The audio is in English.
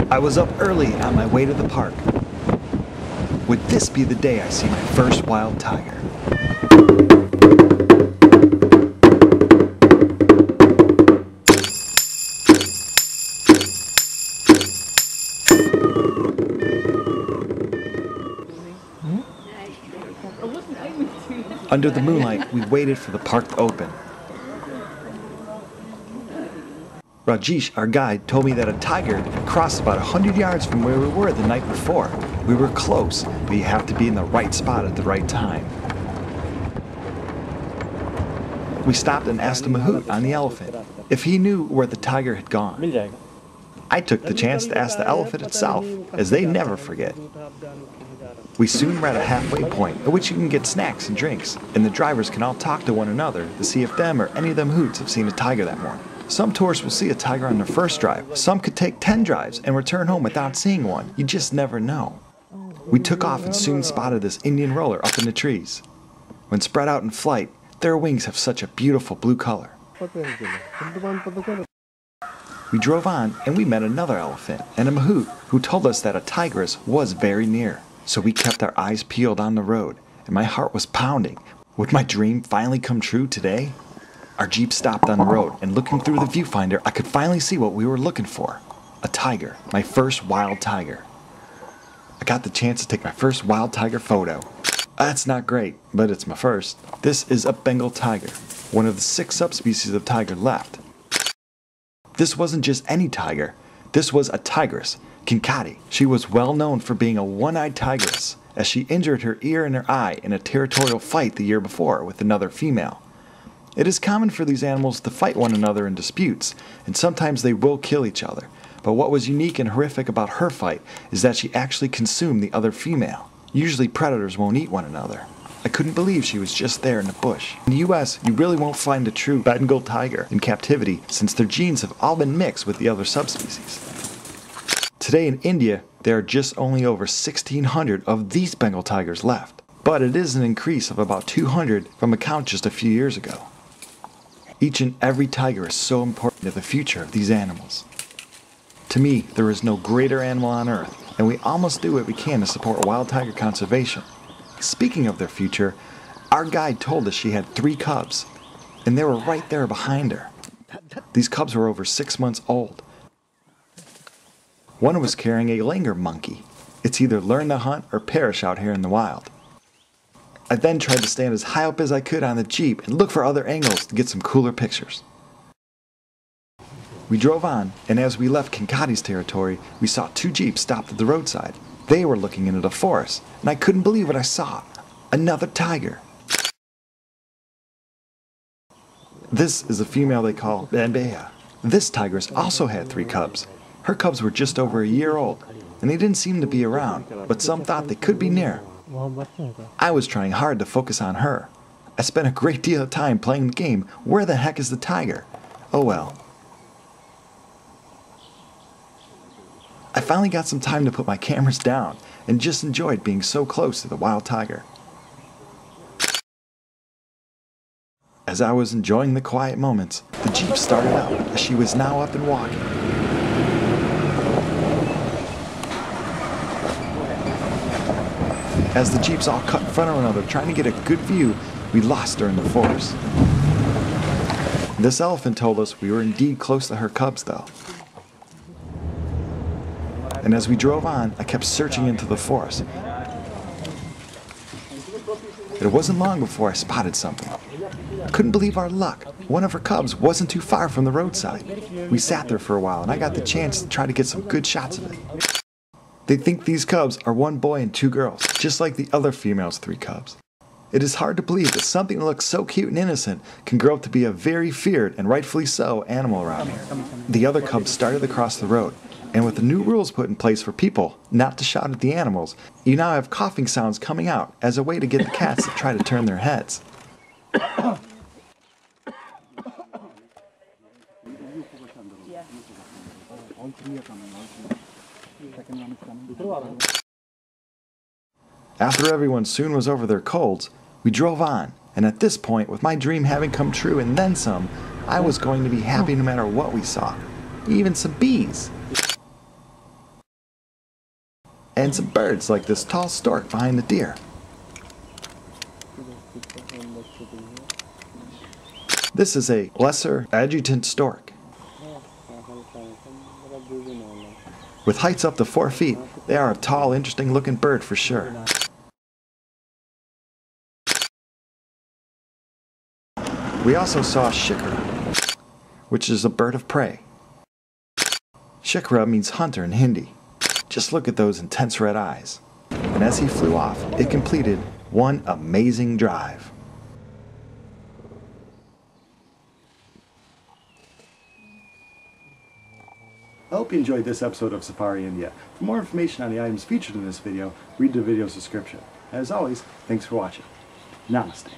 I was up early on my way to the park. Would this be the day I see my first wild tiger? Under the moonlight, we waited for the park to open. Rajesh, our guide, told me that a tiger had crossed about 100 yards from where we were the night before. We were close, but you have to be in the right spot at the right time. We stopped and asked a mahout on the elephant if he knew where the tiger had gone. I took the chance to ask the elephant itself, as they never forget. We soon were at a halfway point at which you can get snacks and drinks, and the drivers can all talk to one another to see if them or any of them hoots have seen a tiger that morning. Some tourists will see a tiger on their first drive. Some could take 10 drives and return home without seeing one. You just never know. We took off and soon spotted this Indian roller up in the trees. When spread out in flight, their wings have such a beautiful blue color. We drove on and we met another elephant and a mahout who told us that a tigress was very near. So we kept our eyes peeled on the road, and my heart was pounding. Would my dream finally come true today? Our Jeep stopped on the road, and looking through the viewfinder, I could finally see what we were looking for. A tiger, my first wild tiger. I got the chance to take my first wild tiger photo. That's not great, but it's my first. This is a Bengal tiger, one of the 6 subspecies of tiger left. This wasn't just any tiger. This was a tigress, Kinkade. She was well known for being a one-eyed tigress, as she injured her ear and her eye in a territorial fight the year before with another female. It is common for these animals to fight one another in disputes, and sometimes they will kill each other. But what was unique and horrific about her fight is that she actually consumed the other female. Usually predators won't eat one another. I couldn't believe she was just there in the bush. In the US, you really won't find a true Bengal tiger in captivity since their genes have all been mixed with the other subspecies. Today in India, there are just only over 1,600 of these Bengal tigers left. But it is an increase of about 200 from a count just a few years ago. Each and every tiger is so important to the future of these animals. To me, there is no greater animal on earth, and we all must do what we can to support wild tiger conservation. Speaking of their future, our guide told us she had 3 cubs, and they were right there behind her. These cubs were over 6 months old. One was carrying a langur monkey. It's either learn to hunt or perish out here in the wild. I then tried to stand as high up as I could on the Jeep and look for other angles to get some cooler pictures. We drove on, and as we left Kinkade's territory, we saw 2 Jeeps stopped at the roadside. They were looking into the forest, and I couldn't believe what I saw. Another tiger. This is a female they call Bandhavgarh. This tigress also had 3 cubs. Her cubs were just over a year old, and they didn't seem to be around, but some thought they could be near. I was trying hard to focus on her. I spent a great deal of time playing the game, where the heck is the tiger? Oh well. I finally got some time to put my cameras down, and just enjoyed being so close to the wild tiger. As I was enjoying the quiet moments, the Jeep started up, as she was now up and walking. As the Jeeps all cut in front of one another trying to get a good view, we lost her in the forest. This elephant told us we were indeed close to her cubs though. And as we drove on, I kept searching into the forest. It wasn't long before I spotted something. I couldn't believe our luck. One of her cubs wasn't too far from the roadside. We sat there for a while and I got the chance to try to get some good shots of it. They think these cubs are 1 boy and 2 girls, just like the other female's 3 cubs. It is hard to believe that something that looks so cute and innocent can grow up to be a very feared, and rightfully so, animal around here. The other cubs started across the road, and with the new rules put in place for people not to shout at the animals, you now have coughing sounds coming out as a way to get the cats to try to turn their heads. After everyone soon was over their colds, we drove on, and at this point, with my dream having come true and then some, I was going to be happy no matter what we saw, even some bees. and some birds like this tall stork behind the deer. This is a lesser Adjutant Stork. With heights up to 4 feet, they are a tall, interesting looking bird for sure. We also saw Shikra, which is a bird of prey. Shikra means hunter in Hindi. Just look at those intense red eyes. And as he flew off, it completed one amazing drive. I hope you enjoyed this episode of Safari India. For more information on the items featured in this video, read the video's description. As always, thanks for watching. Namaste.